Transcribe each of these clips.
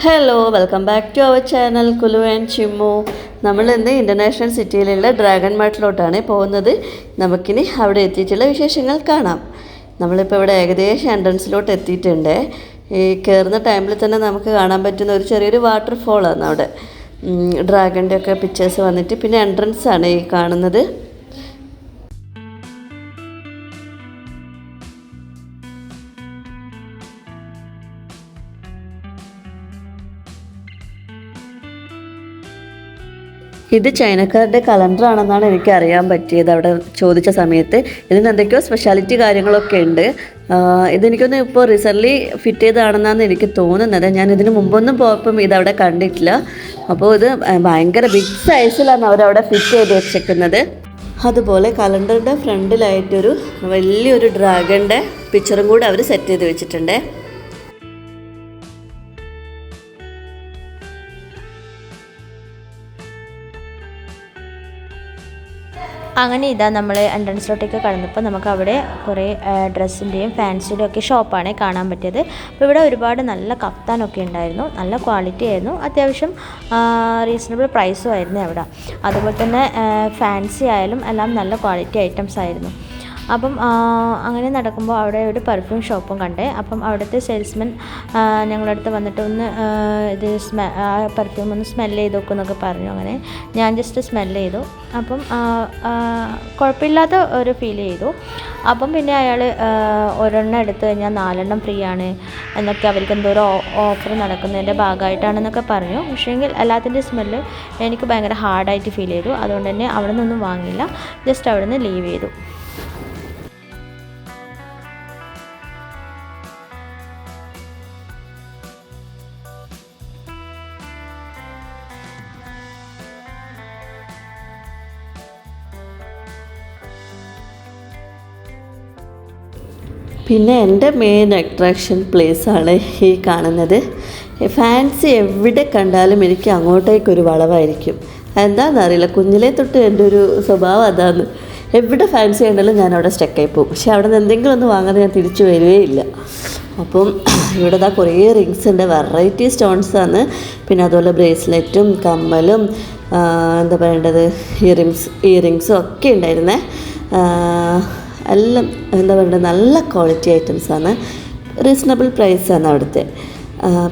Hello welcome back to our channel Kulu and Chimmu. നമ്മളിന്ന് international സിറ്റിയിലുള്ള dragon മാർട്ടിലോട്ടാണ് പോകുന്നത്. നമുക്കിനി അവിടെ എത്തിയിട്ടുള്ള വിശേഷങ്ങൾ കാണാം. നമ്മളിപ്പോൾ ഇവിടെ ഏകദേശം എൻട്രൻസിലോട്ട് എത്തിയിട്ടുണ്ട്. ഈ കയറുന്ന ടൈമിൽ തന്നെ നമുക്ക് കാണാൻ പറ്റുന്ന ഒരു ചെറിയൊരു വാട്ടർഫോളാണ് അവിടെ. ഡ്രാഗണിൻ്റെ ഒക്കെ പിക്ചേഴ്സ് വന്നിട്ട് പിന്നെ എൻട്രൻസ് ആണ് ഈ കാണുന്നത്. ഇത് ചൈനക്കാരുടെ കലണ്ടറാണെന്നാണ് എനിക്ക് അറിയാൻ പറ്റിയത് അവിടെ ചോദിച്ച സമയത്ത്. ഇതിന് എന്തൊക്കെയോ സ്പെഷ്യാലിറ്റി കാര്യങ്ങളൊക്കെ ഉണ്ട്. ഇതെനിക്കൊന്ന് ഇപ്പോൾ റീസെൻ്റ്ലി ഫിറ്റ് ചെയ്തതാണെന്നാണ് എനിക്ക് തോന്നുന്നത്. ഞാൻ ഇതിന് മുമ്പൊന്നും പോയപ്പം ഇതവിടെ കണ്ടിട്ടില്ല. അപ്പോൾ ഇത് ഭയങ്കര ബിഗ് സൈസിലാണ് അവരവിടെ ഫിറ്റ് ചെയ്ത് വെച്ചേക്കുന്നത്. അതുപോലെ കലണ്ടറിൻ്റെ ഫ്രണ്ടിലായിട്ടൊരു വലിയൊരു ഡ്രാഗണിൻ്റെ പിക്ചറും കൂടി അവർ സെറ്റ് ചെയ്ത് വെച്ചിട്ടുണ്ട്. അങ്ങനെ ഇതാ നമ്മൾ എൻട്രൻസിലോട്ടേക്ക് കടന്നപ്പോൾ നമുക്ക് അവിടെ കുറേ ഡ്രസ്സിൻ്റെയും ഫാൻസിൻ്റെയും ഒക്കെ ഷോപ്പാണ് കാണാൻ പറ്റിയത്. അപ്പോൾ ഇവിടെ ഒരുപാട് നല്ല കഫ്താനൊക്കെ ഉണ്ടായിരുന്നു, നല്ല ക്വാളിറ്റി ആയിരുന്നു, അത്യാവശ്യം റീസണബിൾ പ്രൈസും ആയിരുന്നു അവിടെ. അതുപോലെ തന്നെ ഫാൻസി ആയാലും എല്ലാം നല്ല ക്വാളിറ്റി ഐറ്റംസ് ആയിരുന്നു. അപ്പം അങ്ങനെ നടക്കുമ്പോൾ അവിടെ ഒരു പെർഫ്യൂം ഷോപ്പും കണ്ടേ. അപ്പം അവിടുത്തെ സെയിൽസ്മാൻ ഞങ്ങളുടെ അടുത്ത് വന്നിട്ട് ഒന്ന് ഇത് പെർഫ്യൂം ഒന്ന് സ്മെല്ല് ചെയ്ത് നോക്കുമെന്നൊക്കെ പറഞ്ഞു. അങ്ങനെ ഞാൻ ജസ്റ്റ് സ്മെല്ല് ചെയ്തു. അപ്പം കുഴപ്പമില്ലാത്ത ഒരു ഫീൽ ചെയ്തു. അപ്പം പിന്നെ അയാൾ ഒരെണ്ണം എടുത്തു കഴിഞ്ഞാൽ 4 ഫ്രീ ആണ് എന്നൊക്കെ അവർക്ക് എന്തോ ഒരു ഓഫർ നടക്കുന്നതിൻ്റെ ഭാഗമായിട്ടാണെന്നൊക്കെ പറഞ്ഞു. പക്ഷേങ്കിൽ എല്ലാത്തിൻ്റെ സ്മെല്ല് എനിക്ക് ഭയങ്കര ഹാർഡായിട്ട് ഫീൽ ചെയ്തു. അതുകൊണ്ട് തന്നെ അവിടെ നിന്നൊന്നും വാങ്ങിയില്ല, ജസ്റ്റ് അവിടെ നിന്ന് ലീവ് ചെയ്തു. പിന്നെ എൻ്റെ മെയിൻ അട്രാക്ഷൻ പ്ലേസാണ് ഈ കാണുന്നത്. ഫാൻസി എവിടെ കണ്ടാലും എനിക്ക് അങ്ങോട്ടേക്കൊരു വളവായിരിക്കും. എന്താണെന്നറിയില്ല, കുഞ്ഞിലേ തൊട്ട് എൻ്റെ ഒരു സ്വഭാവം അതാണ്. എവിടെ ഫാൻസി കണ്ടാലും ഞാൻ അവിടെ സ്റ്റക്കായി പോകും. പക്ഷെ അവിടെ നിന്ന് എന്തെങ്കിലും ഒന്ന് വാങ്ങാതെ ഞാൻ തിരിച്ചു വരികയില്ല. അപ്പം ഇവിടെ ദാ കുറേ റിങ്സിൻ്റെ വെറൈറ്റി സ്റ്റോൺസാണ്. പിന്നെ അതുപോലെ ബ്രേസ്ലെറ്റും കമ്മലും എന്താ പറയേണ്ടത് ഇയറിങ്സും ഒക്കെ ഉണ്ടായിരുന്നേ. എല്ലാം എന്താ പറയുക, നല്ല ക്വാളിറ്റി ഐറ്റംസാണ്, റീസണബിൾ പ്രൈസാണ് അവിടുത്തെ.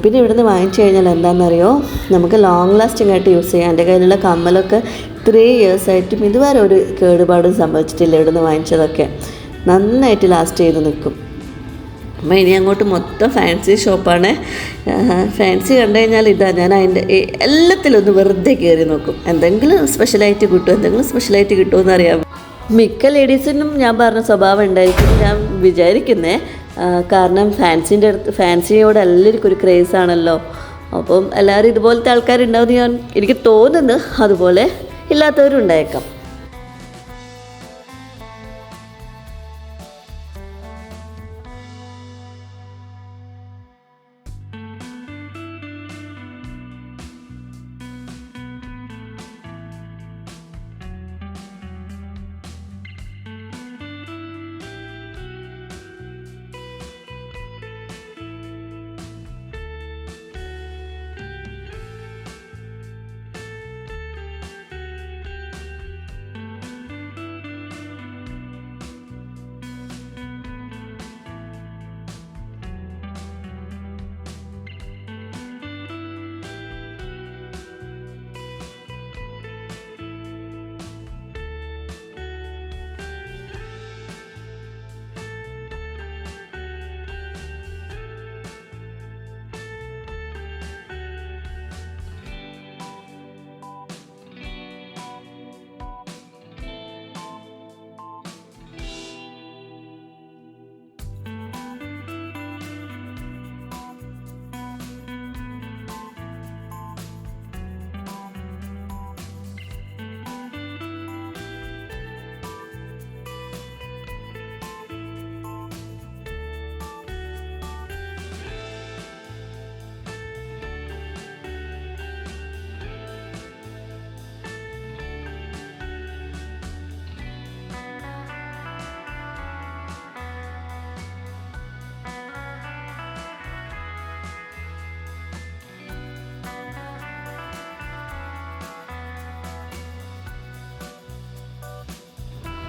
പിന്നെ ഇവിടുന്ന് വാങ്ങിച്ചു കഴിഞ്ഞാൽ എന്താണെന്നറിയോ, നമുക്ക് ലോങ് ലാസ്റ്റിംഗ് ആയിട്ട് യൂസ് ചെയ്യാം. എൻ്റെ കയ്യിലുള്ള കമ്മലൊക്കെ 3 ഇയേഴ്സ് ആയിട്ടും ഇതുവരെ ഒരു കേടുപാടും സംഭവിച്ചിട്ടില്ല. ഇവിടുന്ന് വാങ്ങിച്ചതൊക്കെ നന്നായിട്ട് ലാസ്റ്റ് ചെയ്ത് നിൽക്കും. അപ്പം ഇനി അങ്ങോട്ട് മൊത്തം ഫാൻസി ഷോപ്പാണ്. ഫാൻസി കണ്ടു കഴിഞ്ഞാൽ ഇതാ, ഞാൻ അതിൻ്റെ എല്ലാത്തിലും ഒന്ന് വെറുതെ കയറി നോക്കും. എന്തെങ്കിലും സ്പെഷ്യലായിട്ട് കിട്ടുമെന്ന് അറിയാം. മിക്ക ലേഡീസിനും ഞാൻ പറഞ്ഞ സ്വഭാവം ഉണ്ടായിരിക്കും ഞാൻ വിചാരിക്കുന്നേ. കാരണം ഫാൻസിയോട് എല്ലാവർക്കും ഒരു ക്രേസാണല്ലോ. അപ്പം എല്ലാവരും ഇതുപോലത്തെ ആൾക്കാരുണ്ടാവുമെന്ന് എനിക്ക് തോന്നുന്നു. അതുപോലെ ഇല്ലാത്തവരും ഉണ്ടായേക്കാം.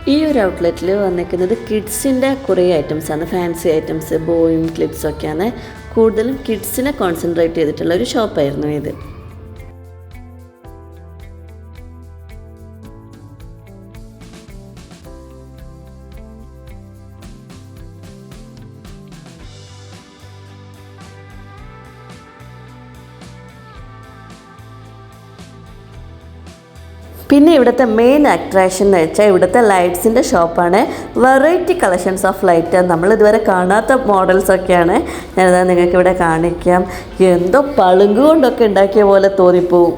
ഈ ഒരു ഔട്ട്ലെറ്റിൽ വന്നിരിക്കുന്നത് കിഡ്സിൻ്റെ കുറേ ഐറ്റംസാണ്, ഫാൻസി ഐറ്റംസ്, ബോയും ക്ലിപ്സൊക്കെയാണ്. കൂടുതലും കിഡ്സിനെ കോൺസെൻട്രേറ്റ് ചെയ്തിട്ടുള്ള ഒരു ഷോപ്പായിരുന്നു ഇത്. പിന്നെ ഇവിടുത്തെ മെയിൻ അട്രാക്ഷൻ എന്ന് വെച്ചാൽ ഇവിടുത്തെ ലൈറ്റ്സിൻ്റെ ഷോപ്പാണ്. വെറൈറ്റി കളക്ഷൻസ് ഓഫ് ലൈറ്റ്, നമ്മൾ ഇതുവരെ കാണാത്ത മോഡൽസൊക്കെയാണ് ഞാനിതാ നിങ്ങൾക്ക് ഇവിടെ കാണിക്കാം. എന്തോ പളുങ്ക് കൊണ്ടൊക്കെ ഉണ്ടാക്കിയ പോലെ തോന്നിപ്പോവും.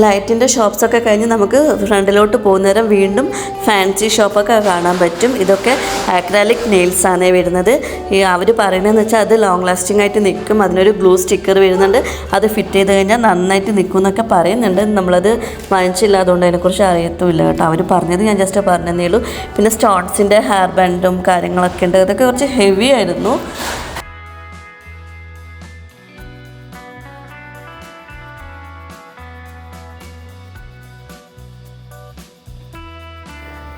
ലൈറ്റിൻ്റെ ഷോപ്സൊക്കെ കഴിഞ്ഞ് നമുക്ക് ഫ്രണ്ടിലോട്ട് പോകുന്നേരം വീണ്ടും ഫാൻസി ഷോപ്പൊക്കെ കാണാൻ പറ്റും. ഇതൊക്കെ ആക്രാലിക് നെയിൽസാണ് വരുന്നത്. ഈ അവർ പറയുന്നതെന്ന് വെച്ചാൽ അത് ലോങ് ലാസ്റ്റിംഗ് ആയിട്ട് നിൽക്കും, അതിനൊരു ഗ്ലൂ സ്റ്റിക്കർ വരുന്നുണ്ട്, അത് ഫിറ്റ് ചെയ്ത് കഴിഞ്ഞാൽ നന്നായിട്ട് നിൽക്കും എന്നൊക്കെ പറയുന്നുണ്ട്. നമ്മളത് വാങ്ങിച്ചില്ല, അതുകൊണ്ട് അതിനെക്കുറിച്ച് അറിയത്തുമില്ല കേട്ടോ. അവർ പറഞ്ഞത് ഞാൻ ജസ്റ്റ് പറഞ്ഞതേ ഉള്ളൂ. പിന്നെ സ്റ്റോൺസിൻ്റെ ഹെയർ ബാൻഡും കാര്യങ്ങളൊക്കെ ഉണ്ട്, അതൊക്കെ കുറച്ച് ഹെവി ആയിരുന്നു.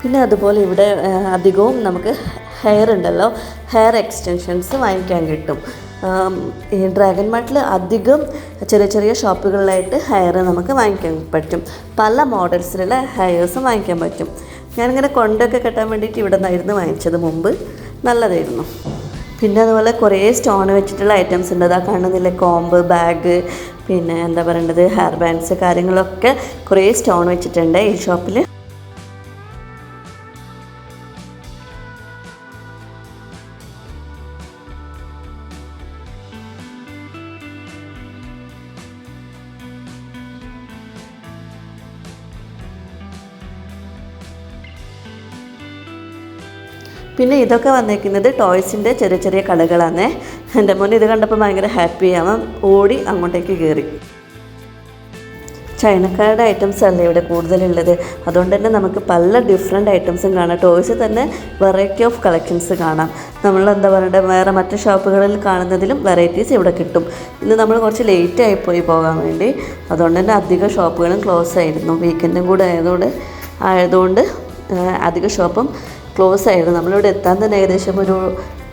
പിന്നെ അതുപോലെ ഇവിടെ അധികവും നമുക്ക് ഹെയർ ഉണ്ടല്ലോ, ഹെയർ എക്സ്റ്റൻഷൻസ് വാങ്ങിക്കാൻ കിട്ടും. ഈ ഡ്രാഗൺ മാർട്ടിൽ അധികം ചെറിയ ചെറിയ ഷോപ്പുകളിലായിട്ട് ഹെയർ നമുക്ക് വാങ്ങിക്കാൻ പറ്റും. പല മോഡൽസിലുള്ള ഹെയർസും വാങ്ങിക്കാൻ പറ്റും. ഞാനിങ്ങനെ കൊണ്ടൊക്കെ കെട്ടാൻ വേണ്ടിയിട്ട് ഇവിടെ നിന്നായിരുന്നു വാങ്ങിച്ചത് മുമ്പ്, നല്ലതായിരുന്നു. പിന്നെ അതുപോലെ കുറേ സ്റ്റോൺ വെച്ചിട്ടുള്ള ഐറ്റംസ് ഉണ്ട്. അതാ കാണുന്നില്ലേ, കോമ്പ്, ബാഗ്, പിന്നെ എന്താ പറയേണ്ടത്, ഹെയർ ബാൻഡ്സ്, കാര്യങ്ങളൊക്കെ കുറേ സ്റ്റോൺ വെച്ചിട്ടുണ്ട് ഈ ഷോപ്പിൽ. പിന്നെ ഇതൊക്കെ വന്നിരിക്കുന്നത് ടോയ്സിൻ്റെ ചെറിയ ചെറിയ കടകളാണ്. എൻ്റെ മോൻ ഇത് കണ്ടപ്പോൾ ഭയങ്കര ഹാപ്പി ആവാൻ ഓടി അങ്ങോട്ടേക്ക് കയറി. ചൈനക്കാരുടെ ഐറ്റംസ് അല്ലേ ഇവിടെ കൂടുതലുള്ളത്, അതുകൊണ്ട് തന്നെ നമുക്ക് പല ഡിഫറെൻറ്റ് ഐറ്റംസും കാണാം. ടോയ്സ് തന്നെ വെറൈറ്റി ഓഫ് കളക്ഷൻസ് കാണാം. നമ്മൾ എന്താ പറയുക, വേറെ മറ്റ് ഷോപ്പുകളിൽ കാണുന്നതിലും വെറൈറ്റീസ് ഇവിടെ കിട്ടും. ഇന്ന് നമ്മൾ കുറച്ച് ലേറ്റ് ആയിപ്പോയി പോകാൻ വേണ്ടി, അതുകൊണ്ട് തന്നെ അധികം ഷോപ്പുകളും ക്ലോസ് ആയിരുന്നു. വീക്കെൻഡും കൂടെ ആയതുകൊണ്ട് അധിക ഷോപ്പും ക്ലോസ് ആയിരുന്നു. നമ്മളിവിടെ എത്താൻ തന്നെ ഏകദേശം ഒരു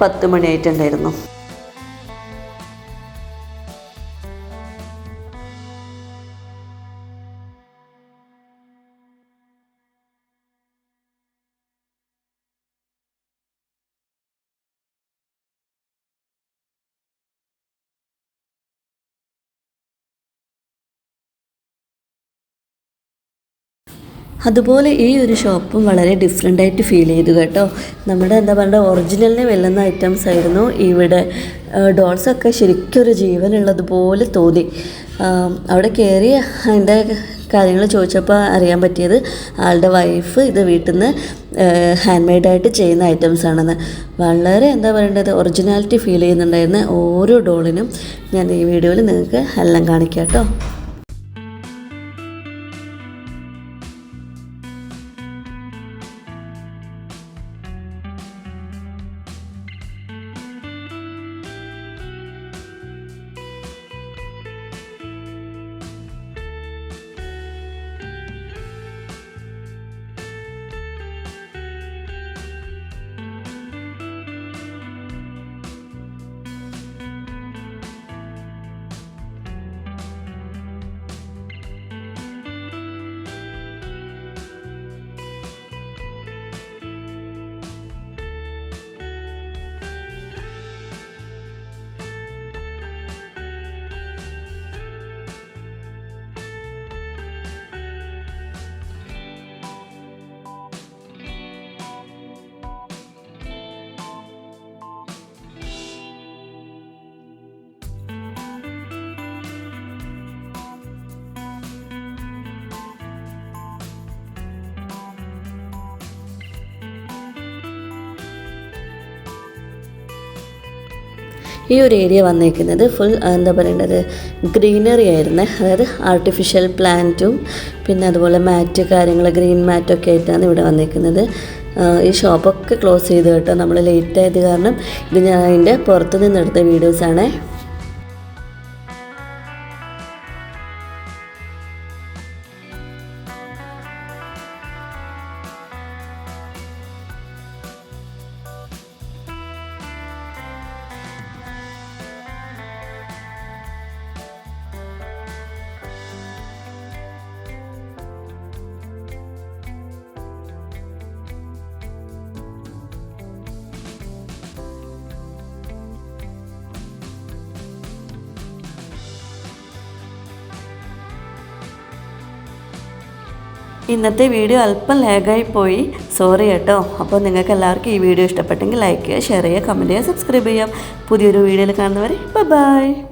10 മണിയായിട്ടുണ്ടായിരുന്നു. അതുപോലെ ഈ ഒരു ഷോപ്പും വളരെ ഡിഫറെൻ്റായിട്ട് ഫീൽ ചെയ്തു കേട്ടോ. നമ്മുടെ എന്താ പറയുക, ഒറിജിനലിനെ വെല്ലുന്ന ഐറ്റംസ് ആയിരുന്നു ഇവിടെ. ഡോൾസൊക്കെ ശരിക്കും ഒരു ജീവനുള്ളതുപോലെ തോന്നി. അവിടെ കയറി അതിൻ്റെ കാര്യങ്ങൾ ചോദിച്ചപ്പോൾ അറിയാൻ പറ്റിയത് ആളുടെ വൈഫ് ഇത് വീട്ടിൽ നിന്ന് ഹാൻഡ് മെയ്ഡായിട്ട് ചെയ്യുന്ന ഐറ്റംസ് ആണെന്ന്. വളരെ എന്താ പറയേണ്ടത്, ഒറിജിനാലിറ്റി ഫീൽ ചെയ്യുന്നുണ്ടായിരുന്ന ഓരോ ഡോളിനും ഞാൻ ഈ വീഡിയോയിൽ നിങ്ങൾക്ക് എല്ലാം കാണിക്കാം കേട്ടോ. ഈ ഒരു ഏരിയ വന്നേക്കുന്നത് ഫുൾ എന്താ പറയേണ്ടത് ഗ്രീനറി ആയിരുന്നേ. അതായത് ആർട്ടിഫിഷ്യൽ പ്ലാന്റും പിന്നെ അതുപോലെ മാറ്റ് കാര്യങ്ങൾ ഗ്രീൻ മാറ്റൊക്കെ ആയിട്ടാണ് ഇവിടെ വന്നേക്കുന്നത്. ഈ ഷോപ്പൊക്കെ ക്ലോസ് ചെയ്ത് കേട്ടോ, നമ്മൾ ലേറ്റ് ആയത് കാരണം. ഇത് ഞാൻ അതിൻ്റെ പുറത്ത് നിന്ന് എടുത്ത വീഡിയോസാണേ. ഇന്നത്തെ വീഡിയോ അല്പം ലാഗായി പോയി, സോറി കേട്ടോ. അപ്പോൾ നിങ്ങൾക്ക് എല്ലാവർക്കും ഈ വീഡിയോ ഇഷ്ടപ്പെട്ടെങ്കിൽ ലൈക്ക് ചെയ്യുക, ഷെയർ ചെയ്യുക, കമൻറ്റ് ചെയ്യുക, സബ്സ്ക്രൈബ് ചെയ്യാം. പുതിയൊരു വീഡിയോയിൽ കാണുന്നവരെ ബൈ.